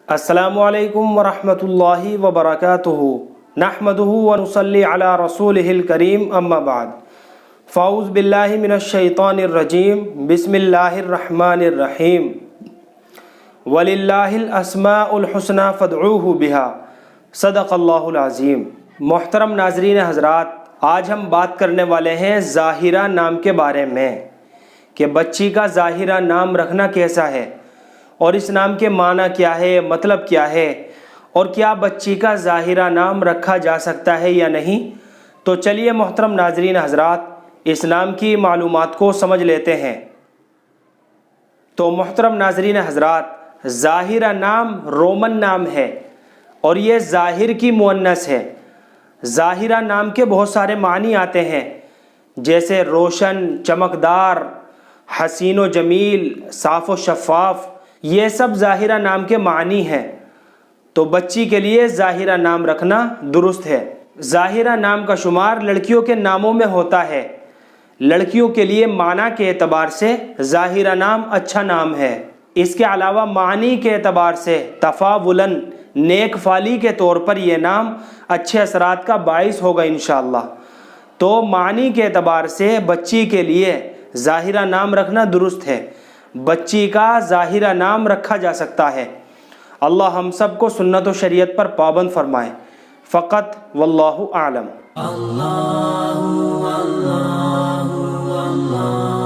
السلام علیکم ورحمۃ اللہ وبرکاتہ نحمدہ ونصلی علی رسولہ الکریم اما بعد فاعوذ باللہ من الشیطان الرجیم بسم اللہ الرحمن الرحیم وللہ الاسماء الحسنى فادعوہ بہا صدق اللہ العظیم۔ محترم ناظرین حضرات، آج ہم بات کرنے والے ہیں ظاہرہ نام کے بارے میں کہ بچی کا ظاہرہ نام رکھنا کیسا ہے اور اس نام کے معنی کیا ہے، مطلب کیا ہے، اور کیا بچی کا ظاہرہ نام رکھا جا سکتا ہے یا نہیں۔ تو چلیے محترم ناظرین حضرات، اس نام کی معلومات کو سمجھ لیتے ہیں۔ تو محترم ناظرین حضرات، ظاہرہ نام رومن نام ہے اور یہ ظاہر کی مؤنث ہے۔ ظاہرہ نام کے بہت سارے معنی آتے ہیں، جیسے روشن، چمکدار، حسین و جمیل، صاف و شفاف، یہ سب ظاہرہ نام کے معنی ہیں۔ تو بچی کے لیے ظاہرہ نام رکھنا درست ہے۔ ظاہرہ نام کا شمار لڑکیوں کے ناموں میں ہوتا ہے۔ لڑکیوں کے لیے معنی کے اعتبار سے ظاہرہ نام اچھا نام ہے۔ اس کے علاوہ معنی کے اعتبار سے تفاولاً نیک فالی کے طور پر یہ نام اچھے اثرات کا باعث ہوگا انشاءاللہ۔ تو معنی کے اعتبار سے بچی کے لیے ظاہرہ نام رکھنا درست ہے۔ بچی کا ظاہرہ نام رکھا جا سکتا ہے۔ اللہ ہم سب کو سنت و شریعت پر پابند فرمائے۔ فقط واللہ اعلم۔ اللہ اللہ اللہ